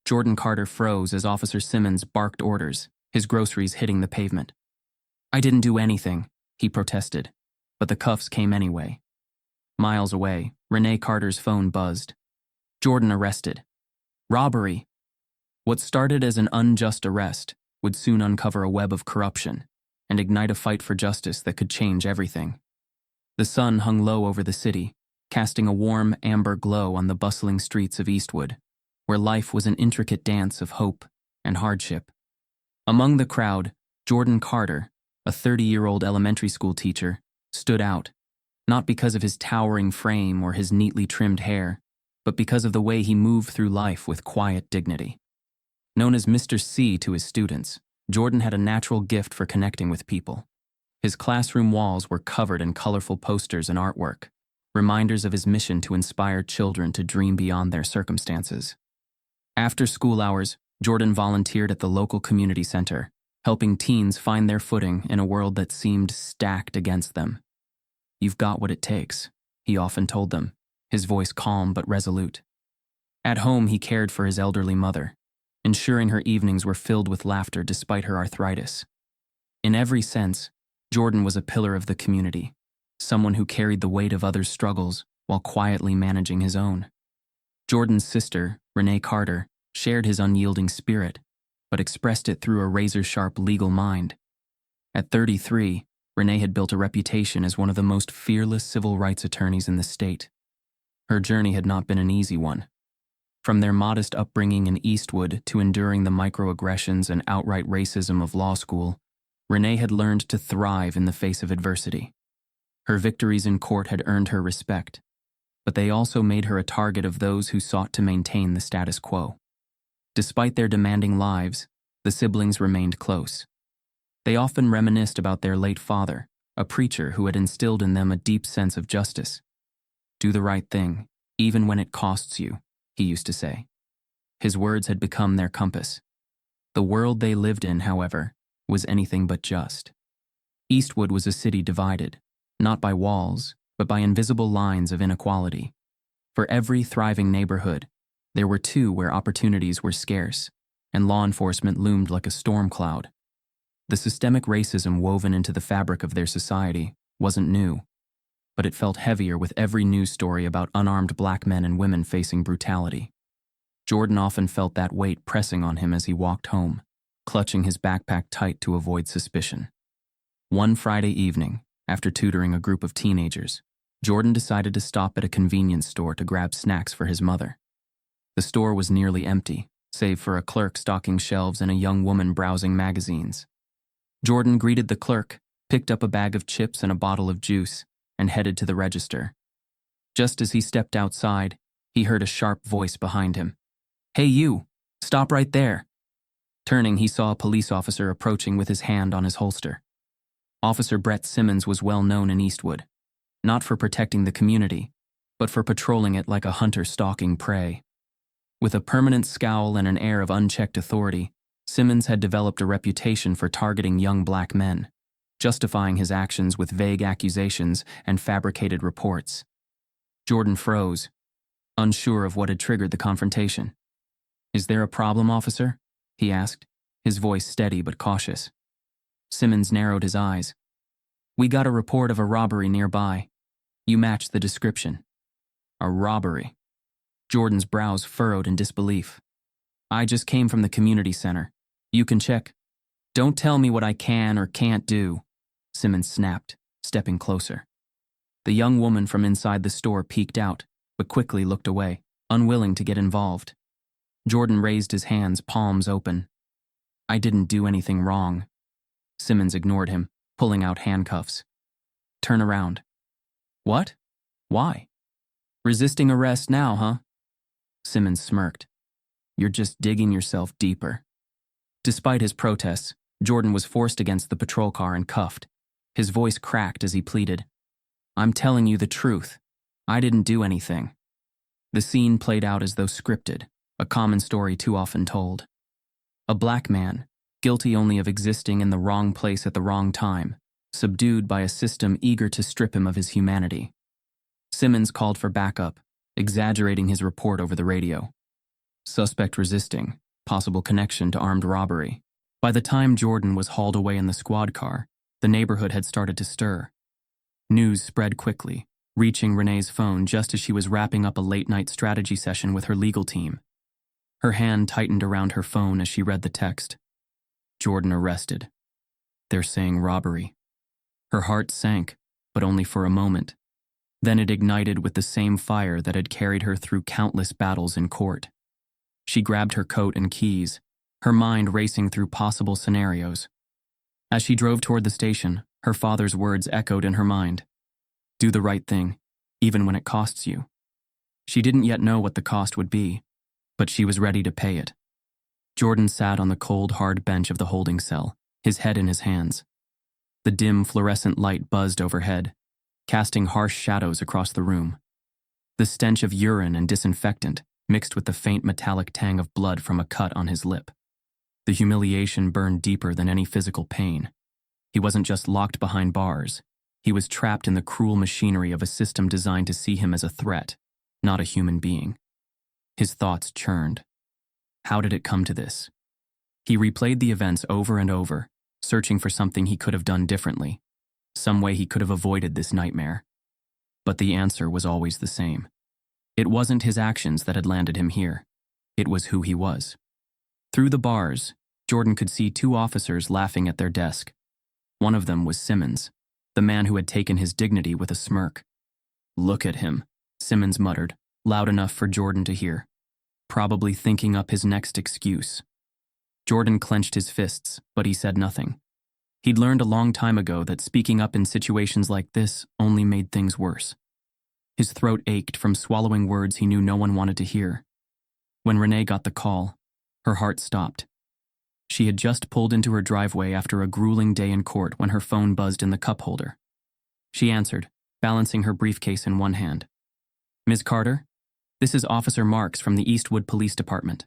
Jordan Carter froze as Officer Simmons barked orders, his groceries hitting the pavement. "I didn't do anything," he protested, but the cuffs came anyway. Miles away, Renee Carter's phone buzzed. Jordan arrested. Robbery. What started as an unjust arrest would soon uncover a web of corruption and ignite a fight for justice that could change everything. The sun hung low over the city, casting a warm amber glow on the bustling streets of Eastwood, where life was an intricate dance of hope and hardship. Among the crowd, Jordan Carter, a 30-year-old elementary school teacher, stood out, not because of his towering frame or his neatly trimmed hair, but because of the way he moved through life with quiet dignity. Known as Mr. C to his students, Jordan had a natural gift for connecting with people. His classroom walls were covered in colorful posters and artwork, reminders of his mission to inspire children to dream beyond their circumstances. After school hours, Jordan volunteered at the local community center, helping teens find their footing in a world that seemed stacked against them. "You've got what it takes," he often told them, his voice calm but resolute. At home, he cared for his elderly mother, ensuring her evenings were filled with laughter despite her arthritis. In every sense, Jordan was a pillar of the community, someone who carried the weight of others' struggles while quietly managing his own. Jordan's sister, Renee Carter, shared his unyielding spirit, but expressed it through a razor-sharp legal mind. At 33, Renee had built a reputation as one of the most fearless civil rights attorneys in the state. Her journey had not been an easy one. From their modest upbringing in Eastwood to enduring the microaggressions and outright racism of law school, Renee had learned to thrive in the face of adversity. Her victories in court had earned her respect, but they also made her a target of those who sought to maintain the status quo. Despite their demanding lives, the siblings remained close. They often reminisced about their late father, a preacher who had instilled in them a deep sense of justice. "Do the right thing, even when it costs you," he used to say. His words had become their compass. The world they lived in, however, was anything but just. Eastwood was a city divided, not by walls, but by invisible lines of inequality. For every thriving neighborhood, there were two where opportunities were scarce, and law enforcement loomed like a storm cloud. The systemic racism woven into the fabric of their society wasn't new, but it felt heavier with every news story about unarmed black men and women facing brutality. Jordan often felt that weight pressing on him as he walked home, clutching his backpack tight to avoid suspicion. One Friday evening, after tutoring a group of teenagers, Jordan decided to stop at a convenience store to grab snacks for his mother. The store was nearly empty, save for a clerk stocking shelves and a young woman browsing magazines. Jordan greeted the clerk, picked up a bag of chips and a bottle of juice, and headed to the register. Just as he stepped outside, he heard a sharp voice behind him. "Hey you, stop right there." Turning, he saw a police officer approaching with his hand on his holster. Officer Brett Simmons was well known in Eastwood, not for protecting the community, but for patrolling it like a hunter stalking prey. With a permanent scowl and an air of unchecked authority, Simmons had developed a reputation for targeting young black men, justifying his actions with vague accusations and fabricated reports. Jordan froze, unsure of what had triggered the confrontation. "Is there a problem, officer?" he asked, his voice steady but cautious. Simmons narrowed his eyes. "We got a report of a robbery nearby. You match the description." "A robbery?" Jordan's brows furrowed in disbelief. "I just came from the community center. You can check." "Don't tell me what I can or can't do," Simmons snapped, stepping closer. The young woman from inside the store peeked out, but quickly looked away, unwilling to get involved. Jordan raised his hands, palms open. "I didn't do anything wrong." Simmons ignored him, pulling out handcuffs. "Turn around." "What? Why?" "Resisting arrest now, huh?" Simmons smirked. "You're just digging yourself deeper." Despite his protests, Jordan was forced against the patrol car and cuffed. His voice cracked as he pleaded. "I'm telling you the truth. I didn't do anything." The scene played out as though scripted, a common story too often told. A black man, guilty only of existing in the wrong place at the wrong time, subdued by a system eager to strip him of his humanity. Simmons called for backup, exaggerating his report over the radio. Suspect resisting, possible connection to armed robbery. By the time Jordan was hauled away in the squad car, the neighborhood had started to stir. News spread quickly, reaching Renee's phone just as she was wrapping up a late-night strategy session with her legal team. Her hand tightened around her phone as she read the text. Jordan arrested. They're saying robbery. Her heart sank, but only for a moment. Then it ignited with the same fire that had carried her through countless battles in court. She grabbed her coat and keys, her mind racing through possible scenarios. As she drove toward the station, her father's words echoed in her mind. Do the right thing, even when it costs you. She didn't yet know what the cost would be, but she was ready to pay it. Jordan sat on the cold, hard bench of the holding cell, his head in his hands. The dim, fluorescent light buzzed overhead, casting harsh shadows across the room. The stench of urine and disinfectant mixed with the faint metallic tang of blood from a cut on his lip. The humiliation burned deeper than any physical pain. He wasn't just locked behind bars. He was trapped in the cruel machinery of a system designed to see him as a threat, not a human being. His thoughts churned. How did it come to this? He replayed the events over and over, searching for something he could have done differently, some way he could have avoided this nightmare. But the answer was always the same. It wasn't his actions that had landed him here. It was who he was. Through the bars, Jordan could see two officers laughing at their desk. One of them was Simmons, the man who had taken his dignity with a smirk. Look at him, Simmons muttered, loud enough for Jordan to hear, probably thinking up his next excuse. Jordan clenched his fists, but he said nothing. He'd learned a long time ago that speaking up in situations like this only made things worse. His throat ached from swallowing words he knew no one wanted to hear. When Renee got the call, her heart stopped. She had just pulled into her driveway after a grueling day in court when her phone buzzed in the cup holder. She answered, balancing her briefcase in one hand. Ms. Carter, this is Officer Marks from the Eastwood Police Department.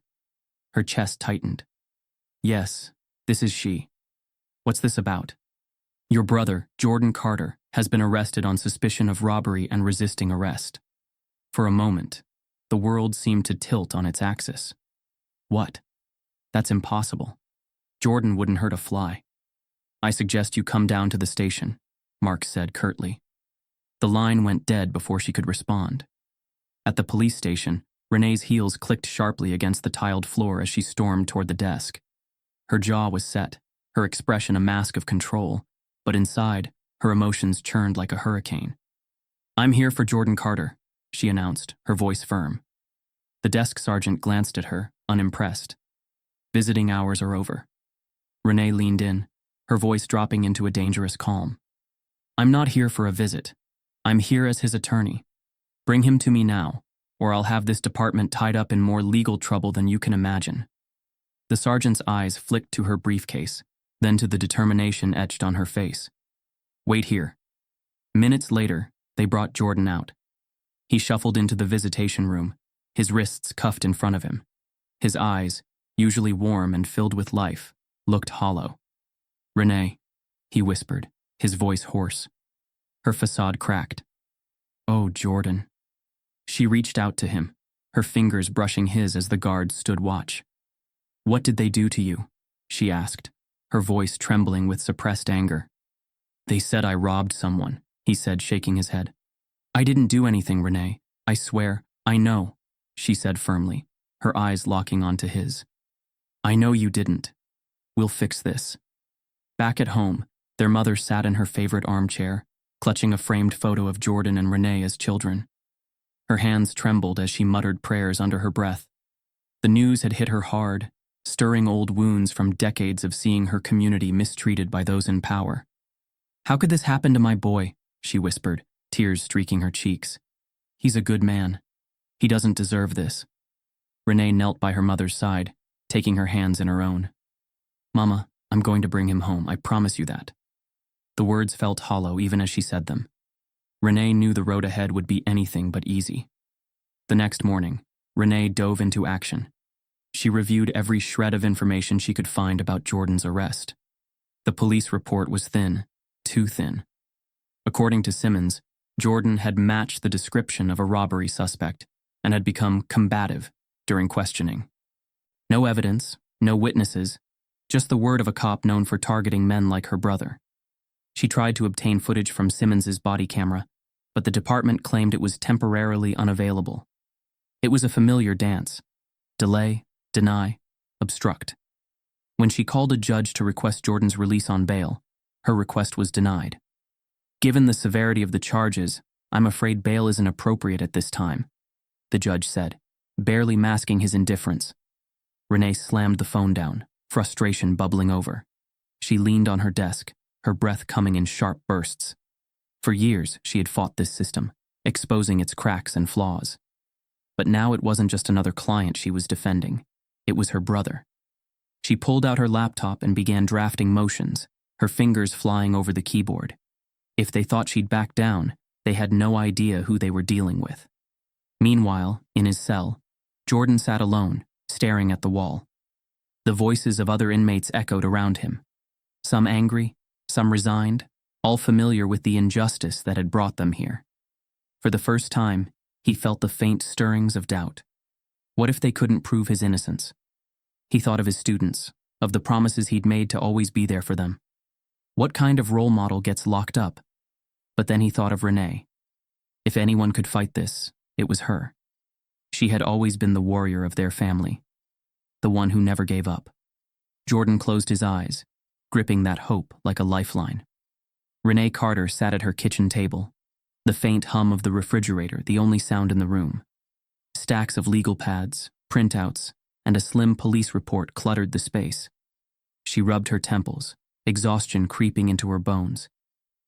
Her chest tightened. Yes, this is she. What's this about? Your brother, Jordan Carter, has been arrested on suspicion of robbery and resisting arrest. For a moment, the world seemed to tilt on its axis. What? That's impossible. Jordan wouldn't hurt a fly. I suggest you come down to the station, Mark said curtly. The line went dead before she could respond. At the police station, Renee's heels clicked sharply against the tiled floor as she stormed toward the desk. Her jaw was set, her expression a mask of control, but inside, her emotions churned like a hurricane. I'm here for Jordan Carter, she announced, her voice firm. The desk sergeant glanced at her, unimpressed. Visiting hours are over. Renee leaned in, her voice dropping into a dangerous calm. I'm not here for a visit. I'm here as his attorney. Bring him to me now, or I'll have this department tied up in more legal trouble than you can imagine. The sergeant's eyes flicked to her briefcase, then to the determination etched on her face. Wait here. Minutes later, they brought Jordan out. He shuffled into the visitation room, his wrists cuffed in front of him. His eyes, usually warm and filled with life, looked hollow. Renee, he whispered, his voice hoarse. Her facade cracked. Oh, Jordan. She reached out to him, her fingers brushing his as the guards stood watch. What did they do to you? She asked, her voice trembling with suppressed anger. They said I robbed someone, he said, shaking his head. I didn't do anything, Renee. I swear, I know, she said firmly, her eyes locking onto his. I know you didn't. We'll fix this. Back at home, their mother sat in her favorite armchair, clutching a framed photo of Jordan and Renee as children. Her hands trembled as she muttered prayers under her breath. The news had hit her hard, stirring old wounds from decades of seeing her community mistreated by those in power. How could this happen to my boy? She whispered, tears streaking her cheeks. He's a good man. He doesn't deserve this. Renee knelt by her mother's side, taking her hands in her own. Mama, I'm going to bring him home, I promise you that. The words felt hollow even as she said them. Renee knew the road ahead would be anything but easy. The next morning, Renee dove into action. She reviewed every shred of information she could find about Jordan's arrest. The police report was thin, too thin. According to Simmons, Jordan had matched the description of a robbery suspect and had become combative during questioning. No evidence, no witnesses, just the word of a cop known for targeting men like her brother. She tried to obtain footage from Simmons's body camera, but the department claimed it was temporarily unavailable. It was a familiar dance: delay, deny, obstruct. When she called a judge to request Jordan's release on bail, her request was denied. "Given the severity of the charges, I'm afraid bail isn't appropriate at this time," the judge said, barely masking his indifference. Renee slammed the phone down, frustration bubbling over. She leaned on her desk, her breath coming in sharp bursts. For years, she had fought this system, exposing its cracks and flaws. But now it wasn't just another client she was defending. It was her brother. She pulled out her laptop and began drafting motions, her fingers flying over the keyboard. If they thought she'd back down, they had no idea who they were dealing with. Meanwhile, in his cell, Jordan sat alone, staring at the wall. The voices of other inmates echoed around him. Some angry, some resigned, all familiar with the injustice that had brought them here. For the first time, he felt the faint stirrings of doubt. What if they couldn't prove his innocence? He thought of his students, of the promises he'd made to always be there for them. What kind of role model gets locked up? But then he thought of Renee. If anyone could fight this, it was her. She had always been the warrior of their family, the one who never gave up. Jordan closed his eyes, gripping that hope like a lifeline. Renee Carter sat at her kitchen table, the faint hum of the refrigerator the only sound in the room. Stacks of legal pads, printouts, and a slim police report cluttered the space. She rubbed her temples, exhaustion creeping into her bones,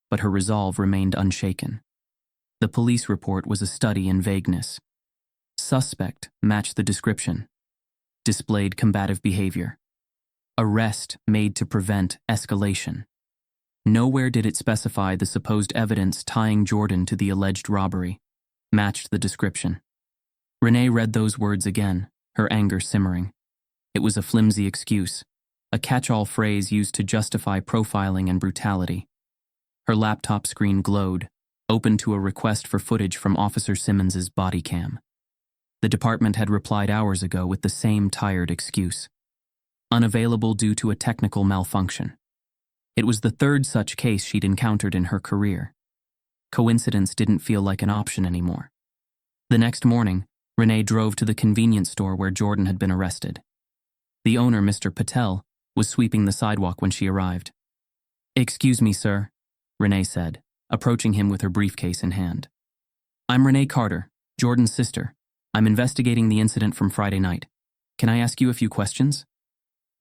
but her resolve remained unshaken. The police report was a study in vagueness. Suspect matched the description. Displayed combative behavior. Arrest made to prevent escalation. Nowhere did it specify the supposed evidence tying Jordan to the alleged robbery. Matched the description. Renee read those words again, her anger simmering. It was a flimsy excuse, a catch-all phrase used to justify profiling and brutality. Her laptop screen glowed, open to a request for footage from Officer Simmons's body cam. The department had replied hours ago with the same tired excuse. Unavailable due to a technical malfunction. It was the third such case she'd encountered in her career. Coincidence didn't feel like an option anymore. The next morning, Renee drove to the convenience store where Jordan had been arrested. The owner, Mr. Patel, was sweeping the sidewalk when she arrived. "Excuse me, sir," Renee said, approaching him with her briefcase in hand. "I'm Renee Carter, Jordan's sister. I'm investigating the incident from Friday night. Can I ask you a few questions?"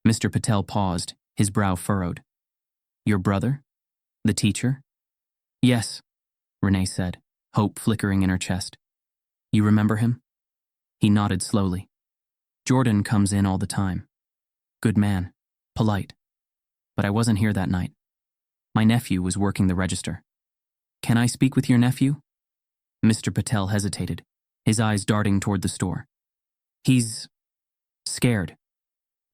Mr. Patel paused, his brow furrowed. "Your brother? The teacher?" "Yes," Renee said, hope flickering in her chest. "You remember him?" He nodded slowly. "Jordan comes in all the time. Good man, polite. But I wasn't here that night. My nephew was working the register." "Can I speak with your nephew?" Mr. Patel hesitated, his eyes darting toward the store. "He's scared.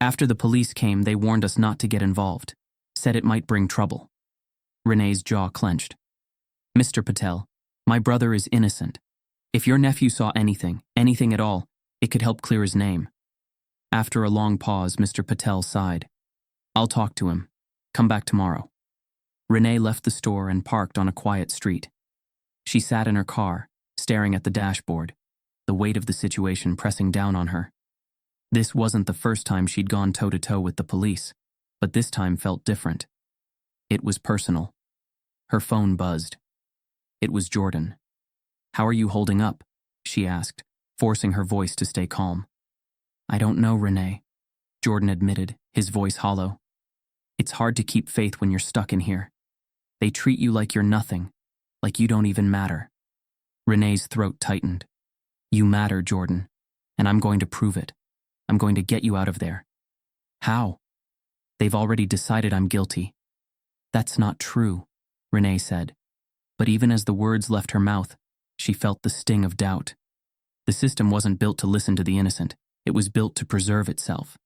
After the police came, they warned us not to get involved, said it might bring trouble." Renee's jaw clenched. "Mr. Patel, my brother is innocent. If your nephew saw anything at all, it could help clear his name." After a long pause, Mr. Patel sighed. "I'll talk to him. Come back tomorrow." Renee left the store and parked on a quiet street. She sat in her car, staring at the dashboard, the weight of the situation pressing down on her. This wasn't the first time she'd gone toe-to-toe with the police, but this time felt different. It was personal. Her phone buzzed. It was Jordan. "How are you holding up?" she asked, forcing her voice to stay calm. "I don't know, Renee," Jordan admitted, his voice hollow. "It's hard to keep faith when you're stuck in here. They treat you like you're nothing, like you don't even matter." Renee's throat tightened. "You matter, Jordan, and I'm going to prove it. I'm going to get you out of there." "How?" "They've already decided I'm guilty." "That's not true," Renee said. But even as the words left her mouth, she felt the sting of doubt. The system wasn't built to listen to the innocent. It was built to preserve itself.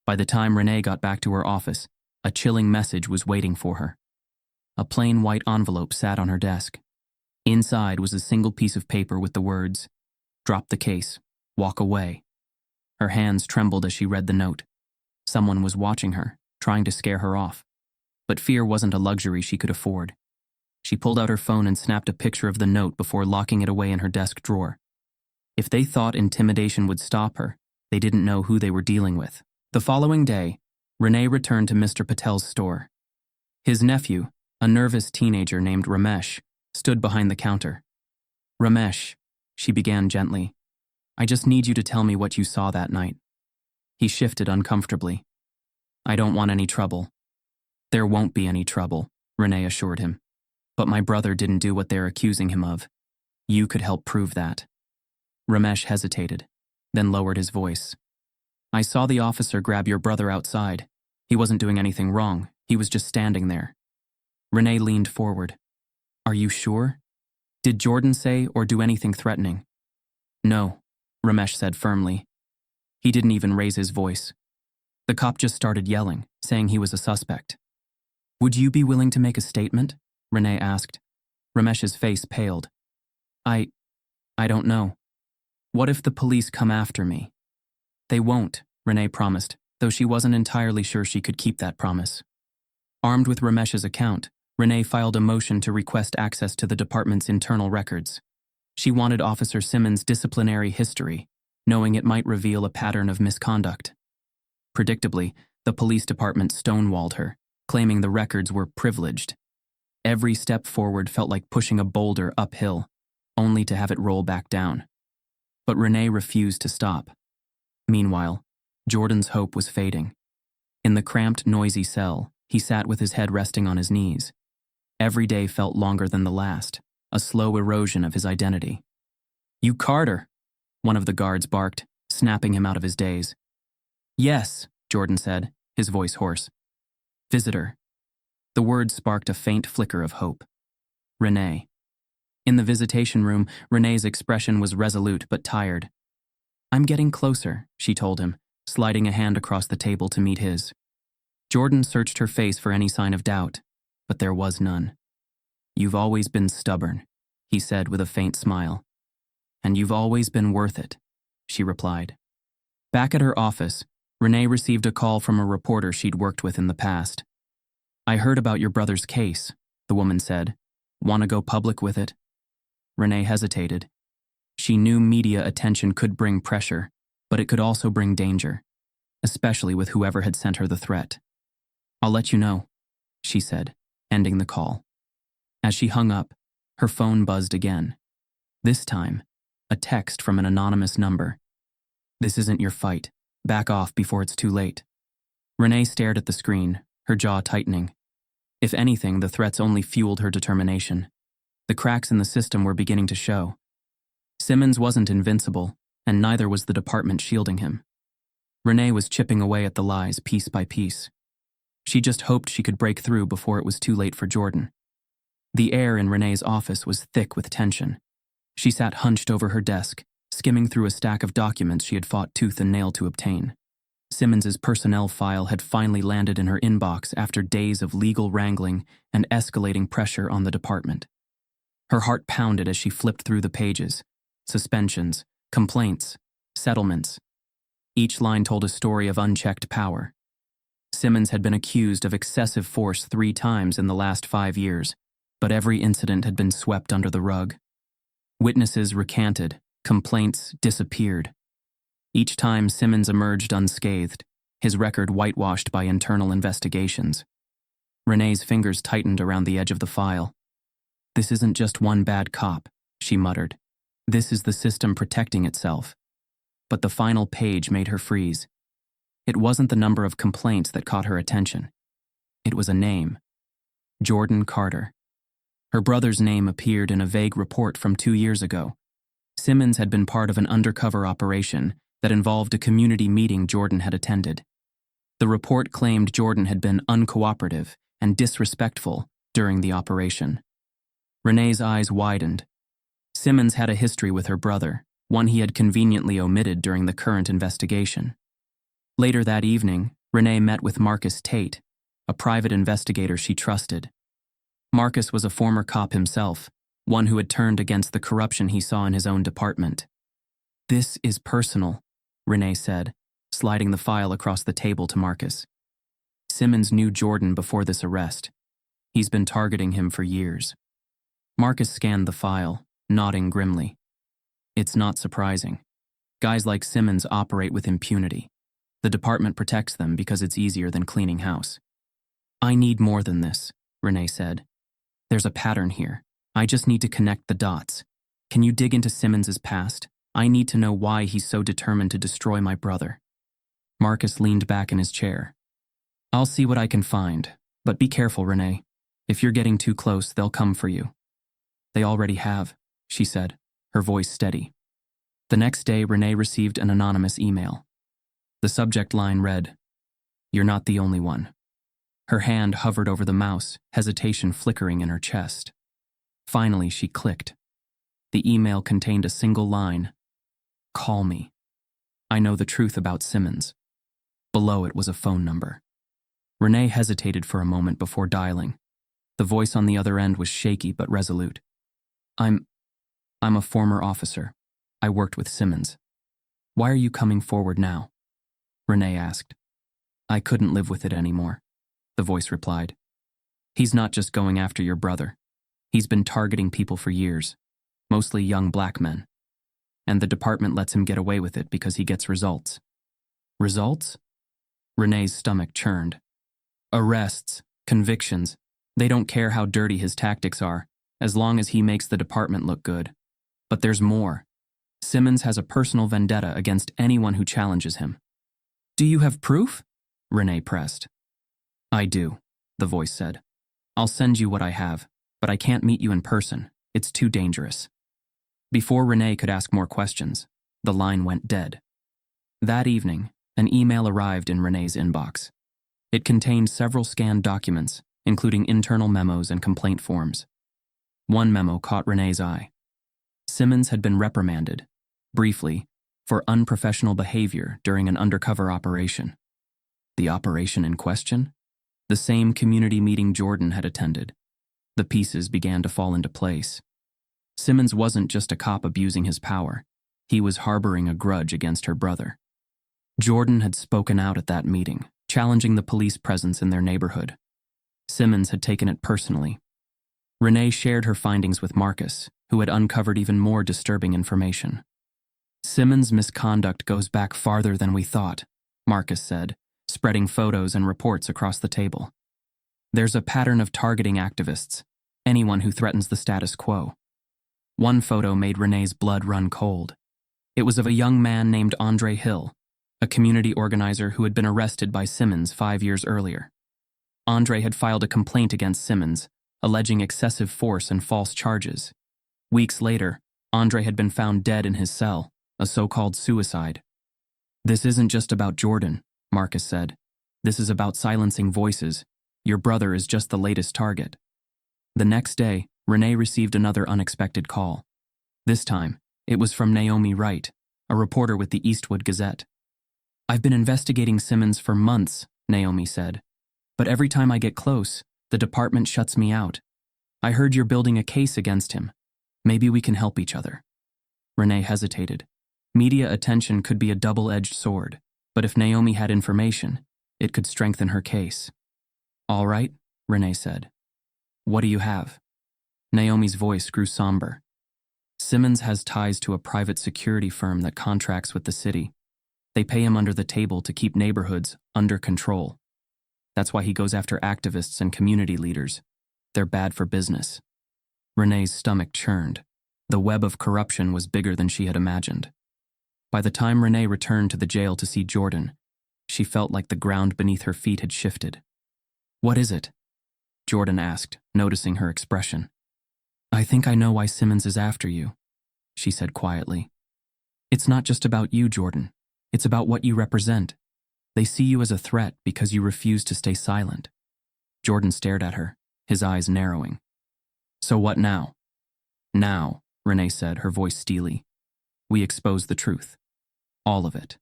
By the time Renee got back to her office, a chilling message was waiting for her. A plain white envelope sat on her desk. Inside was a single piece of paper with the words, "Drop the case. Walk away." Her hands trembled as she read the note. Someone was watching her, trying to scare her off. But fear wasn't a luxury she could afford. She pulled out her phone and snapped a picture of the note before locking it away in her desk drawer. If they thought intimidation would stop her, they didn't know who they were dealing with. The following day, Renee returned to Mr. Patel's store. His nephew, a nervous teenager named Ramesh, stood behind the counter. "Ramesh," she began gently, "I just need you to tell me what you saw that night." He shifted uncomfortably. "I don't want any trouble." "There won't be any trouble," Renee assured him. "But my brother didn't do what they're accusing him of. You could help prove that." Ramesh hesitated, then lowered his voice. "I saw the officer grab your brother outside. He wasn't doing anything wrong. He was just standing there." Renee leaned forward. "Are you sure? Did Jordan say or do anything threatening?" "No," Ramesh said firmly. He didn't even raise his voice. The cop just started yelling, saying he was a suspect. "Would you be willing to make a statement?" Renee asked. Ramesh's face paled. I don't know. What if the police come after me?" "They won't," Renee promised, though she wasn't entirely sure she could keep that promise. Armed with Ramesh's account, Renee filed a motion to request access to the department's internal records. She wanted Officer Simmons' disciplinary history, knowing it might reveal a pattern of misconduct. Predictably, the police department stonewalled her, claiming the records were privileged. Every step forward felt like pushing a boulder uphill, only to have it roll back down. But Renee refused to stop. Meanwhile, Jordan's hope was fading. In the cramped, noisy cell, he sat with his head resting on his knees. Every day felt longer than the last, a slow erosion of his identity. "You Carter!" one of the guards barked, snapping him out of his daze. "Yes," Jordan said, his voice hoarse. "Visitor." The word sparked a faint flicker of hope. "Renee." In the visitation room, Renee's expression was resolute but tired. "I'm getting closer," she told him, sliding a hand across the table to meet his. Jordan searched her face for any sign of doubt, but there was none. "You've always been stubborn," he said with a faint smile. "And you've always been worth it," she replied. Back at her office, Renee received a call from a reporter she'd worked with in the past. "I heard about your brother's case," the woman said. "Want to go public with it?" Renee hesitated. She knew media attention could bring pressure, but it could also bring danger, especially with whoever had sent her the threat. "I'll let you know," she said, ending the call. As she hung up, her phone buzzed again. This time, a text from an anonymous number. "This isn't your fight. Back off before it's too late." Renee stared at the screen, her jaw tightening. If anything, the threats only fueled her determination. The cracks in the system were beginning to show. Simmons wasn't invincible, and neither was the department shielding him. Renee was chipping away at the lies piece by piece. She just hoped she could break through before it was too late for Jordan. The air in Renee's office was thick with tension. She sat hunched over her desk, skimming through a stack of documents she had fought tooth and nail to obtain. Simmons's personnel file had finally landed in her inbox after days of legal wrangling and escalating pressure on the department. Her heart pounded as she flipped through the pages. Suspensions, complaints, settlements. Each line told a story of unchecked power. Simmons had been accused of excessive force 3 times in the last 5 years, but every incident had been swept under the rug. Witnesses recanted, complaints disappeared. Each time Simmons emerged unscathed, his record whitewashed by internal investigations. Renee's fingers tightened around the edge of the file. "This isn't just one bad cop," she muttered. "This is the system protecting itself." But the final page made her freeze. It wasn't the number of complaints that caught her attention. It was a name. Jordan Carter. Her brother's name appeared in a vague report from 2 years ago. Simmons had been part of an undercover operation that involved a community meeting Jordan had attended. The report claimed Jordan had been uncooperative and disrespectful during the operation. Renee's eyes widened. Simmons had a history with her brother, one he had conveniently omitted during the current investigation. Later that evening, Renee met with Marcus Tate, a private investigator she trusted. Marcus was a former cop himself, one who had turned against the corruption he saw in his own department. "This is personal," Renee said, sliding the file across the table to Marcus. Simmons knew Jordan before this arrest. He's been targeting him for years. Marcus scanned the file, nodding grimly. It's not surprising. Guys like Simmons operate with impunity. The department protects them because it's easier than cleaning house. I need more than this, Renee said. There's a pattern here. I just need to connect the dots. Can you dig into Simmons's past? I need to know why he's so determined to destroy my brother. Marcus leaned back in his chair. I'll see what I can find, but be careful, Renee. If you're getting too close, they'll come for you. They already have, she said, her voice steady. The next day, Renee received an anonymous email. The subject line read, "You're not the only one." Her hand hovered over the mouse, hesitation flickering in her chest. Finally, she clicked. The email contained a single line. Call me. I know the truth about Simmons. Below it was a phone number. Renee hesitated for a moment before dialing. The voice on the other end was shaky but resolute. I'm a former officer. I worked with Simmons. Why are you coming forward now? Renee asked. I couldn't live with it anymore, the voice replied. He's not just going after your brother. He's been targeting people for years, mostly young black men. And the department lets him get away with it because he gets results. Results? Renee's stomach churned. Arrests, convictions. They don't care how dirty his tactics are, as long as he makes the department look good. But there's more. Simmons has a personal vendetta against anyone who challenges him. Do you have proof? Renee pressed. I do, the voice said. I'll send you what I have, but I can't meet you in person. It's too dangerous. Before Renee could ask more questions, the line went dead. That evening, an email arrived in Renee's inbox. It contained several scanned documents, including internal memos and complaint forms. One memo caught Renee's eye. Simmons had been reprimanded, briefly, for unprofessional behavior during an undercover operation. The operation in question? The same community meeting Jordan had attended. The pieces began to fall into place. Simmons wasn't just a cop abusing his power. He was harboring a grudge against her brother. Jordan had spoken out at that meeting, challenging the police presence in their neighborhood. Simmons had taken it personally. Renee shared her findings with Marcus, who had uncovered even more disturbing information. Simmons' misconduct goes back farther than we thought, Marcus said, spreading photos and reports across the table. There's a pattern of targeting activists, anyone who threatens the status quo. One photo made Renee's blood run cold. It was of a young man named Andre Hill, a community organizer who had been arrested by Simmons 5 years earlier. Andre had filed a complaint against Simmons, alleging excessive force and false charges. Weeks later, Andre had been found dead in his cell, a so-called suicide. This isn't just about Jordan, Marcus said. This is about silencing voices. Your brother is just the latest target. The next day, Renee received another unexpected call. This time, it was from Naomi Wright, a reporter with the Eastwood Gazette. I've been investigating Simmons for months, Naomi said. But every time I get close, the department shuts me out. I heard you're building a case against him. Maybe we can help each other. Renee hesitated. Media attention could be a double-edged sword, but if Naomi had information, it could strengthen her case. All right, Renee said. What do you have? Naomi's voice grew somber. Simmons has ties to a private security firm that contracts with the city. They pay him under the table to keep neighborhoods under control. That's why he goes after activists and community leaders. They're bad for business. Renee's stomach churned. The web of corruption was bigger than she had imagined. By the time Renee returned to the jail to see Jordan, she felt like the ground beneath her feet had shifted. What is it? Jordan asked, noticing her expression. I think I know why Simmons is after you, she said quietly. It's not just about you, Jordan. It's about what you represent. They see you as a threat because you refuse to stay silent. Jordan stared at her, his eyes narrowing. So what now? Now, Renee said, her voice steely. We expose the truth. All of it.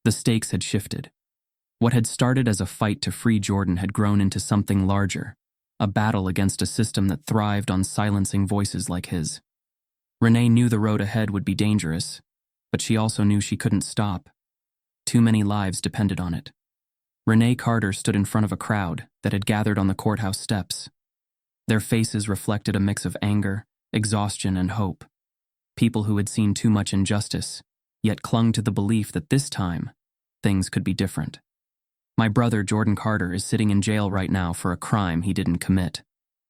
The stakes had shifted. What had started as a fight to free Jordan had grown into something larger, a battle against a system that thrived on silencing voices like his. Renee knew the road ahead would be dangerous, but she also knew she couldn't stop. Too many lives depended on it. Renee Carter stood in front of a crowd that had gathered on the courthouse steps. Their faces reflected a mix of anger, exhaustion, and hope. People who had seen too much injustice, yet clung to the belief that this time, things could be different. My brother, Jordan Carter, is sitting in jail right now for a crime he didn't commit.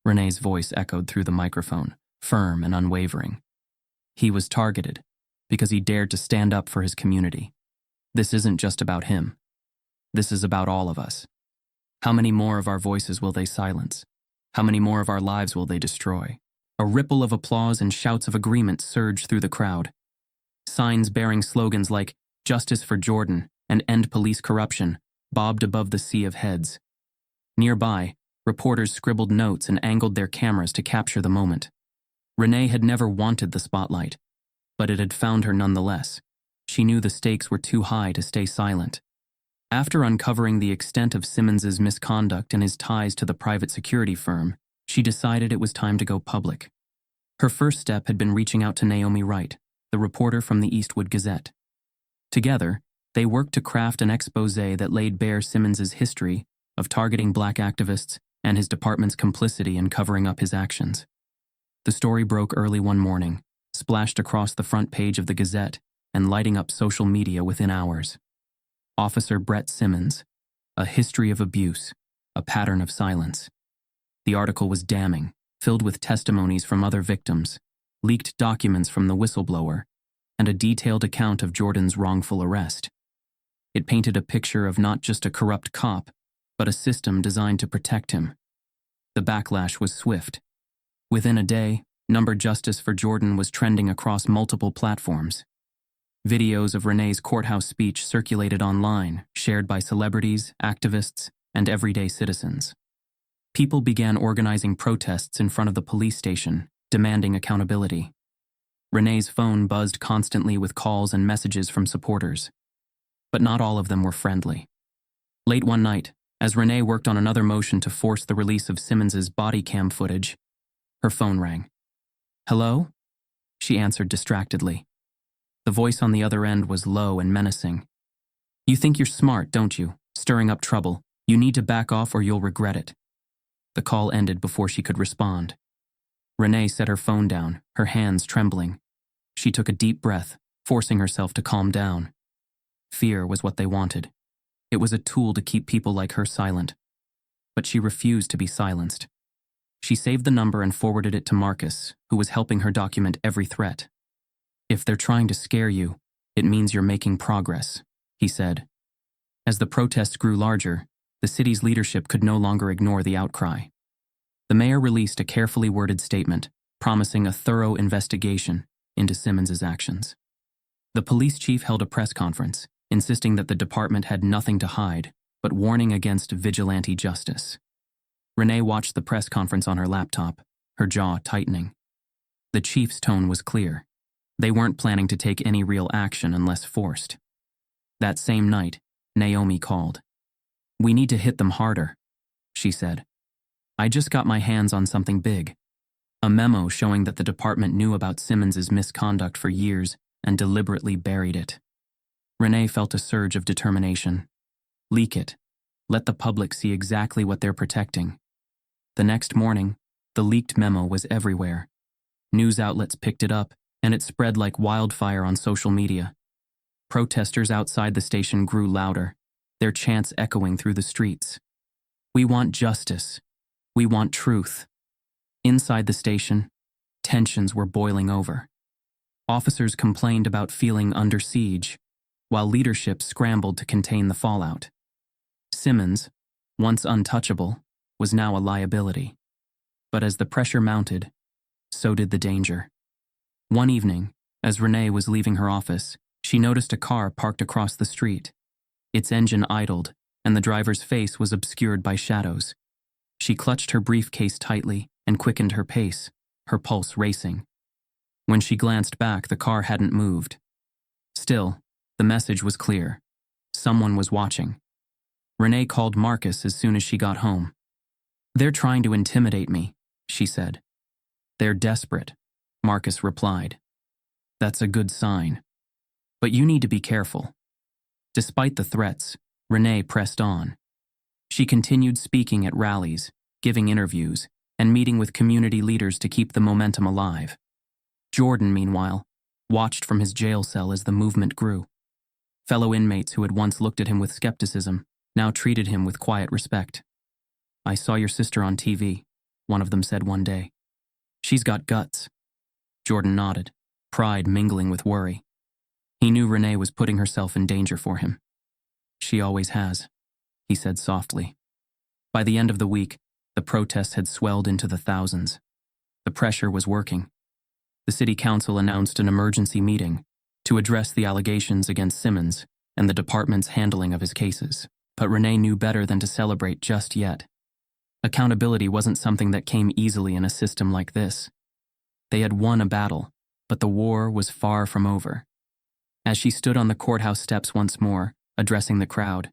Renee's voice echoed through the microphone, firm and unwavering. He was targeted because he dared to stand up for his community. This isn't just about him. This is about all of us. How many more of our voices will they silence? How many more of our lives will they destroy? A ripple of applause and shouts of agreement surged through the crowd. Signs bearing slogans like "Justice for Jordan" and "End Police Corruption" bobbed above the sea of heads. Nearby, reporters scribbled notes and angled their cameras to capture the moment. Renee had never wanted the spotlight, but it had found her nonetheless. She knew the stakes were too high to stay silent. After uncovering the extent of Simmons's misconduct and his ties to the private security firm, she decided it was time to go public. Her first step had been reaching out to Naomi Wright, the reporter from the Eastwood Gazette. Together, they worked to craft an exposé that laid bare Simmons's history of targeting black activists and his department's complicity in covering up his actions. The story broke early one morning, splashed across the front page of the Gazette, and lighting up social media within hours. Officer Brett Simmons, a history of abuse, a pattern of silence. The article was damning, filled with testimonies from other victims, leaked documents from the whistleblower, and a detailed account of Jordan's wrongful arrest. It painted a picture of not just a corrupt cop, but a system designed to protect him. The backlash was swift. Within a day, number "Justice for Jordan" was trending across multiple platforms. Videos of Renee's courthouse speech circulated online, shared by celebrities, activists, and everyday citizens. People began organizing protests in front of the police station, demanding accountability. Renee's phone buzzed constantly with calls and messages from supporters. But not all of them were friendly. Late one night, as Renee worked on another motion to force the release of Simmons's body cam footage, her phone rang. "Hello?" She answered distractedly. The voice on the other end was low and menacing. "You think you're smart, don't you? Stirring up trouble. You need to back off or you'll regret it." The call ended before she could respond. Renee set her phone down, her hands trembling. She took a deep breath, forcing herself to calm down. Fear was what they wanted. It was a tool to keep people like her silent. But she refused to be silenced. She saved the number and forwarded it to Marcus, who was helping her document every threat. "If they're trying to scare you, it means you're making progress," he said. As the protests grew larger, the city's leadership could no longer ignore the outcry. The mayor released a carefully worded statement, promising a thorough investigation into Simmons's actions. The police chief held a press conference, insisting that the department had nothing to hide, but warning against vigilante justice. Renee watched the press conference on her laptop, her jaw tightening. The chief's tone was clear. They weren't planning to take any real action unless forced. That same night, Naomi called. "We need to hit them harder," she said. "I just got my hands on something big. A memo showing that the department knew about Simmons's misconduct for years and deliberately buried it." Renee felt a surge of determination. Leak it. Let the public see exactly what they're protecting. The next morning, the leaked memo was everywhere. News outlets picked it up, and it spread like wildfire on social media. Protesters outside the station grew louder, their chants echoing through the streets. "We want justice. We want truth." Inside the station, tensions were boiling over. Officers complained about feeling under siege, while leadership scrambled to contain the fallout. Simmons, once untouchable, was now a liability. But as the pressure mounted, so did the danger. One evening, as Renee was leaving her office, she noticed a car parked across the street. Its engine idled, and the driver's face was obscured by shadows. She clutched her briefcase tightly and quickened her pace, her pulse racing. When she glanced back, the car hadn't moved. Still, the message was clear. Someone was watching. Renee called Marcus as soon as she got home. "They're trying to intimidate me," she said. "They're desperate," Marcus replied. "That's a good sign. But you need to be careful." Despite the threats, Renee pressed on. She continued speaking at rallies, giving interviews, and meeting with community leaders to keep the momentum alive. Jordan, meanwhile, watched from his jail cell as the movement grew. Fellow inmates who had once looked at him with skepticism now treated him with quiet respect. "I saw your sister on TV," one of them said one day. "She's got guts." Jordan nodded, pride mingling with worry. He knew Renee was putting herself in danger for him. "She always has," he said softly. By the end of the week, the protests had swelled into the thousands. The pressure was working. The city council announced an emergency meeting to address the allegations against Simmons and the department's handling of his cases. But Renee knew better than to celebrate just yet. Accountability wasn't something that came easily in a system like this. They had won a battle, but the war was far from over. As she stood on the courthouse steps once more, addressing the crowd,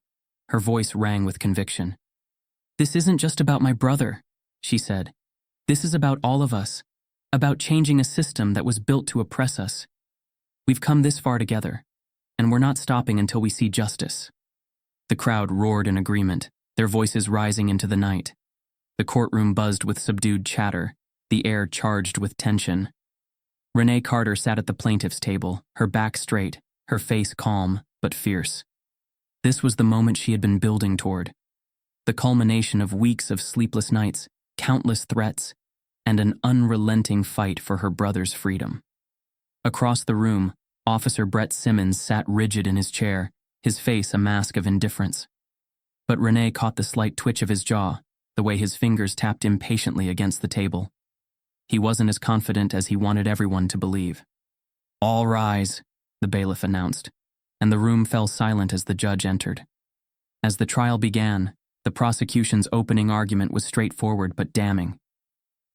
her voice rang with conviction. "This isn't just about my brother," she said. "This is about all of us, about changing a system that was built to oppress us. We've come this far together, and we're not stopping until we see justice." The crowd roared in agreement, their voices rising into the night. The courtroom buzzed with subdued chatter, the air charged with tension. Renee Carter sat at the plaintiff's table, her back straight, her face calm but fierce. This was the moment she had been building toward. The culmination of weeks of sleepless nights, countless threats, and an unrelenting fight for her brother's freedom. Across the room, Officer Brett Simmons sat rigid in his chair, his face a mask of indifference. But Renee caught the slight twitch of his jaw, the way his fingers tapped impatiently against the table. He wasn't as confident as he wanted everyone to believe. "All rise," the bailiff announced, and the room fell silent as the judge entered. As the trial began, the prosecution's opening argument was straightforward but damning.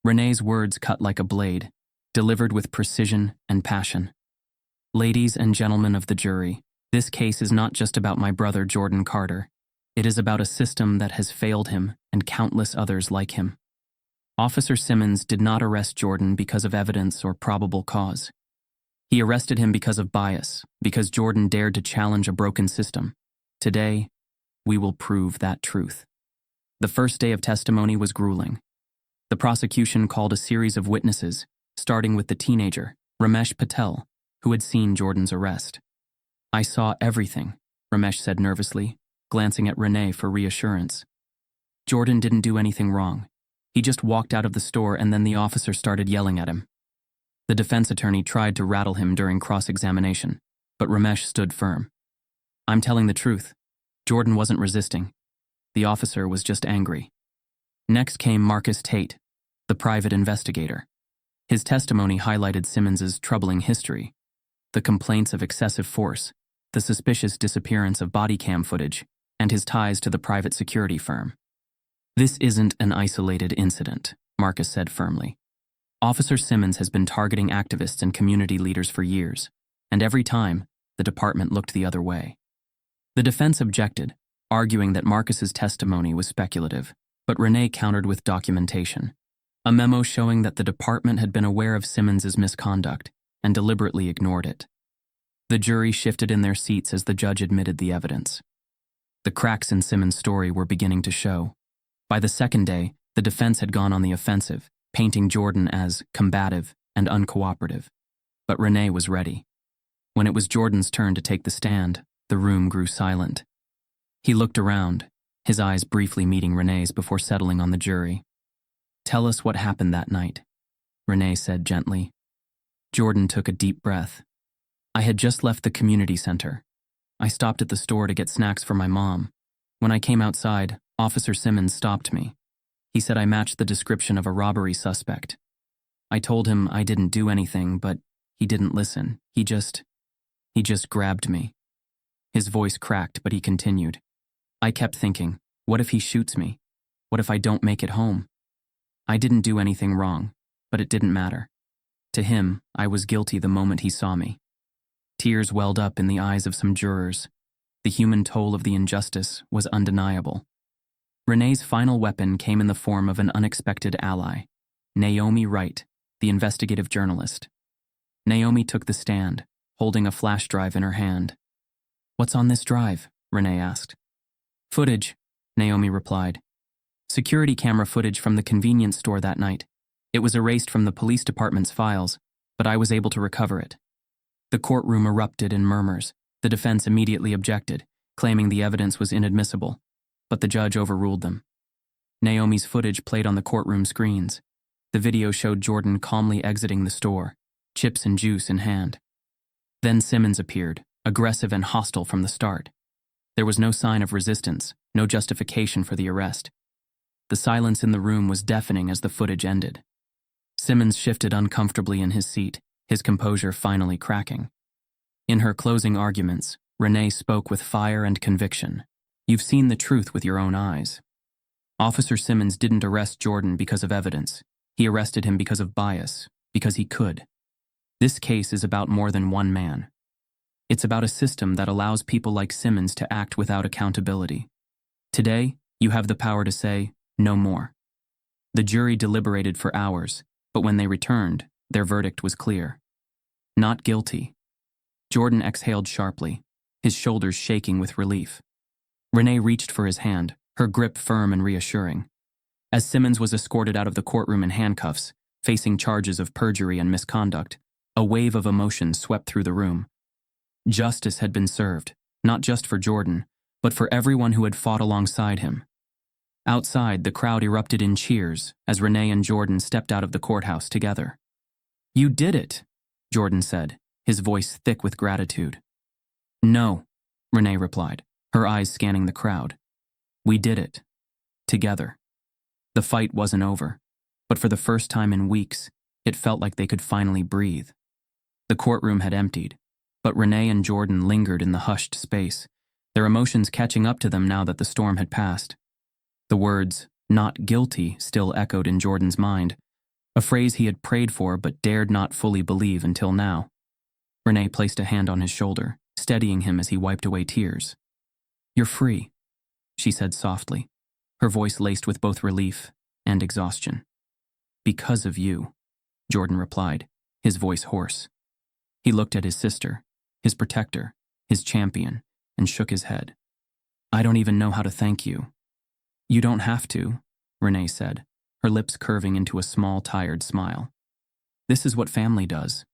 Renee's words cut like a blade, delivered with precision and passion. "Ladies and gentlemen of the jury, this case is not just about my brother Jordan Carter. It is about a system that has failed him and countless others like him. Officer Simmons did not arrest Jordan because of evidence or probable cause. He arrested him because of bias, because Jordan dared to challenge a broken system. Today, we will prove that truth." The first day of testimony was grueling. The prosecution called a series of witnesses, starting with the teenager, Ramesh Patel, who had seen Jordan's arrest. "I saw everything," Ramesh said nervously, glancing at Renee for reassurance. "Jordan didn't do anything wrong. He just walked out of the store and then the officer started yelling at him." The defense attorney tried to rattle him during cross-examination, but Ramesh stood firm. "I'm telling the truth. Jordan wasn't resisting. The officer was just angry." Next came Marcus Tate, the private investigator. His testimony highlighted Simmons's troubling history, the complaints of excessive force, the suspicious disappearance of body cam footage, and his ties to the private security firm. "This isn't an isolated incident," Marcus said firmly. "Officer Simmons has been targeting activists and community leaders for years, and every time, the department looked the other way." The defense objected, arguing that Marcus's testimony was speculative, but Renee countered with documentation, a memo showing that the department had been aware of Simmons's misconduct and deliberately ignored it. The jury shifted in their seats as the judge admitted the evidence. The cracks in Simmons' story were beginning to show. By the second day, the defense had gone on the offensive, painting Jordan as combative and uncooperative. But Renee was ready. When it was Jordan's turn to take the stand, the room grew silent. He looked around, his eyes briefly meeting Renee's before settling on the jury. "Tell us what happened that night," Renee said gently. Jordan took a deep breath. "I had just left the community center. I stopped at the store to get snacks for my mom. When I came outside, Officer Simmons stopped me. He said I matched the description of a robbery suspect. I told him I didn't do anything, but he didn't listen. He just grabbed me." His voice cracked, but he continued. "I kept thinking, what if he shoots me? What if I don't make it home? I didn't do anything wrong, but it didn't matter. To him, I was guilty the moment he saw me." Tears welled up in the eyes of some jurors. The human toll of the injustice was undeniable. Renee's final weapon came in the form of an unexpected ally, Naomi Wright, the investigative journalist. Naomi took the stand, holding a flash drive in her hand. What's on this drive? Renee asked. Footage, Naomi replied. Security camera footage from the convenience store that night. It was erased from the police department's files, but I was able to recover it. The courtroom erupted in murmurs. The defense immediately objected, claiming the evidence was inadmissible, but the judge overruled them. Naomi's footage played on the courtroom screens. The video showed Jordan calmly exiting the store, chips and juice in hand. Then Simmons appeared, aggressive and hostile from the start. There was no sign of resistance, no justification for the arrest. The silence in the room was deafening as the footage ended. Simmons shifted uncomfortably in his seat, his composure finally cracking. In her closing arguments, Renee spoke with fire and conviction. You've seen the truth with your own eyes. Officer Simmons didn't arrest Jordan because of evidence. He arrested him because of bias, because he could. This case is about more than one man. It's about a system that allows people like Simmons to act without accountability. Today, you have the power to say, no more. The jury deliberated for hours, but when they returned, their verdict was clear. Not guilty. Jordan exhaled sharply, his shoulders shaking with relief. Renee reached for his hand, her grip firm and reassuring. As Simmons was escorted out of the courtroom in handcuffs, facing charges of perjury and misconduct, a wave of emotion swept through the room. Justice had been served, not just for Jordan, but for everyone who had fought alongside him. Outside, the crowd erupted in cheers as Renee and Jordan stepped out of the courthouse together. You did it, Jordan said, his voice thick with gratitude. No, Renee replied, her eyes scanning the crowd. We did it. Together. The fight wasn't over, but for the first time in weeks, it felt like they could finally breathe. The courtroom had emptied, but Renee and Jordan lingered in the hushed space, their emotions catching up to them now that the storm had passed. The words, not guilty, still echoed in Jordan's mind, a phrase he had prayed for but dared not fully believe until now. Renee placed a hand on his shoulder, steadying him as he wiped away tears. You're free, she said softly, her voice laced with both relief and exhaustion. Because of you, Jordan replied, his voice hoarse. He looked at his sister, his protector, his champion, and shook his head. I don't even know how to thank you. You don't have to, Renee said, her lips curving into a small, tired smile. This is what family does.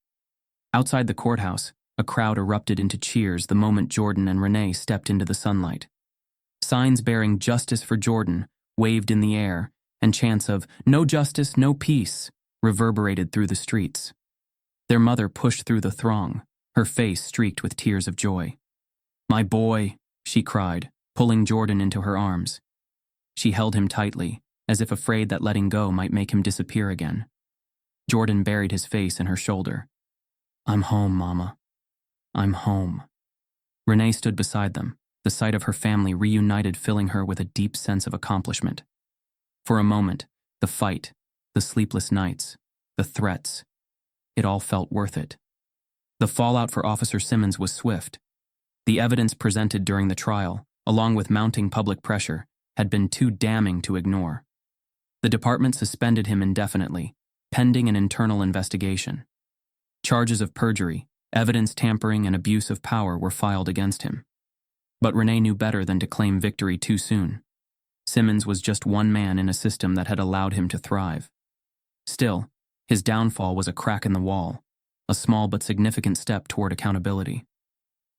Outside the courthouse, a crowd erupted into cheers the moment Jordan and Renee stepped into the sunlight. Signs bearing justice for Jordan waved in the air, and chants of no justice, no peace reverberated through the streets. Their mother pushed through the throng, her face streaked with tears of joy. My boy, she cried, pulling Jordan into her arms. She held him tightly, as if afraid that letting go might make him disappear again. Jordan buried his face in her shoulder. I'm home, Mama. I'm home. Renee stood beside them, the sight of her family reunited filling her with a deep sense of accomplishment. For a moment, the fight, the sleepless nights, the threats, it all felt worth it. The fallout for Officer Simmons was swift. The evidence presented during the trial, along with mounting public pressure, had been too damning to ignore. The department suspended him indefinitely, pending an internal investigation. Charges of perjury, evidence tampering, and abuse of power were filed against him. But Renee knew better than to claim victory too soon. Simmons was just one man in a system that had allowed him to thrive. Still, his downfall was a crack in the wall, a small but significant step toward accountability.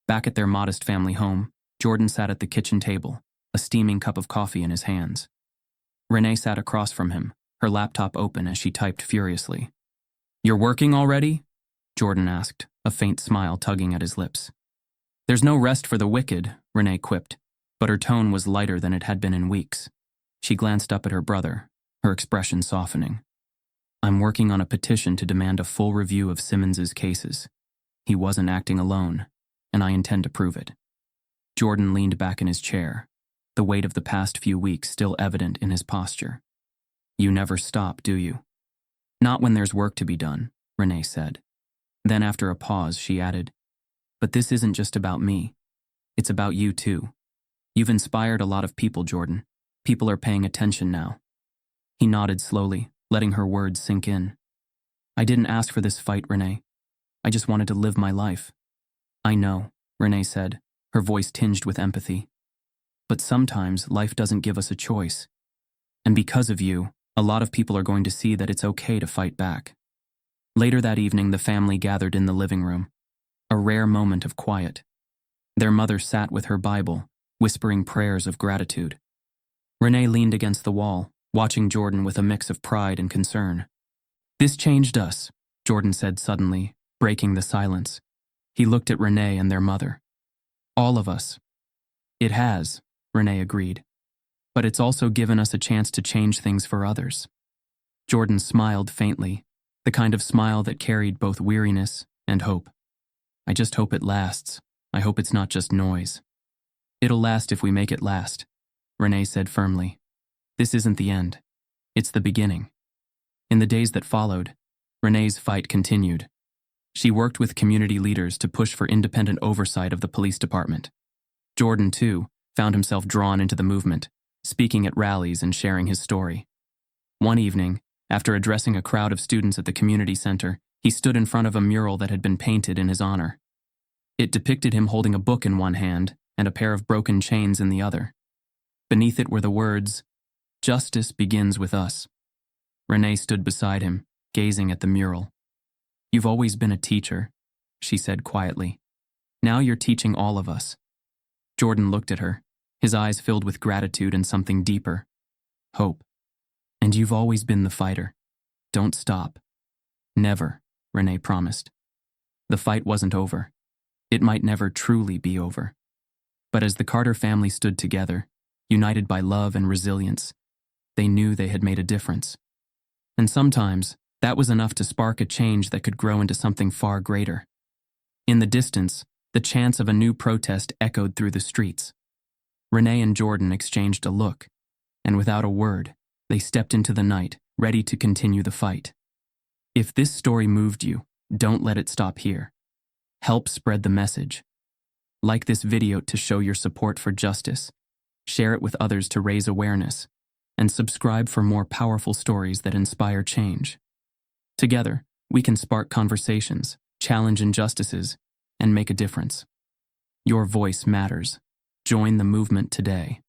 Back at their modest family home, Jordan sat at the kitchen table, a steaming cup of coffee in his hands. Renee sat across from him, her laptop open as she typed furiously. You're working already? Jordan asked, a faint smile tugging at his lips. There's no rest for the wicked, Renee quipped, but her tone was lighter than it had been in weeks. She glanced up at her brother, her expression softening. I'm working on a petition to demand a full review of Simmons's cases. He wasn't acting alone, and I intend to prove it. Jordan leaned back in his chair, the weight of the past few weeks still evident in his posture. You never stop, do you? Not when there's work to be done, Renee said. Then after a pause, she added, but this isn't just about me. It's about you too. You've inspired a lot of people, Jordan. People are paying attention now. He nodded slowly, letting her words sink in. I didn't ask for this fight, Renee. I just wanted to live my life. I know, Renee said, her voice tinged with empathy. But sometimes life doesn't give us a choice. And because of you, a lot of people are going to see that it's okay to fight back. Later that evening, the family gathered in the living room, a rare moment of quiet. Their mother sat with her Bible, whispering prayers of gratitude. Renee leaned against the wall, watching Jordan with a mix of pride and concern. "This changed us," Jordan said suddenly, breaking the silence. He looked at Renee and their mother. "All of us." "It has," Renee agreed. "But it's also given us a chance to change things for others." Jordan smiled faintly, the kind of smile that carried both weariness and hope. "I just hope it lasts. I hope it's not just noise." "It'll last if we make it last," Renee said firmly. "This isn't the end. It's the beginning." In the days that followed, Renee's fight continued. She worked with community leaders to push for independent oversight of the police department. Jordan, too, found himself drawn into the movement, speaking at rallies and sharing his story. One evening, after addressing a crowd of students at the community center, he stood in front of a mural that had been painted in his honor. It depicted him holding a book in one hand and a pair of broken chains in the other. Beneath it were the words, "Justice begins with us." Renee stood beside him, gazing at the mural. "You've always been a teacher," she said quietly. "Now you're teaching all of us." Jordan looked at her, his eyes filled with gratitude and something deeper. "Hope. And you've always been the fighter. Don't stop." "Never," Renee promised. The fight wasn't over. It might never truly be over. But as the Carter family stood together, united by love and resilience, they knew they had made a difference. And sometimes, that was enough to spark a change that could grow into something far greater. In the distance, the chants of a new protest echoed through the streets. Renee and Jordan exchanged a look, and without a word, they stepped into the night, ready to continue the fight. If this story moved you, don't let it stop here. Help spread the message. Like this video to show your support for justice, share it with others to raise awareness, and subscribe for more powerful stories that inspire change. Together, we can spark conversations, challenge injustices, and make a difference. Your voice matters. Join the movement today.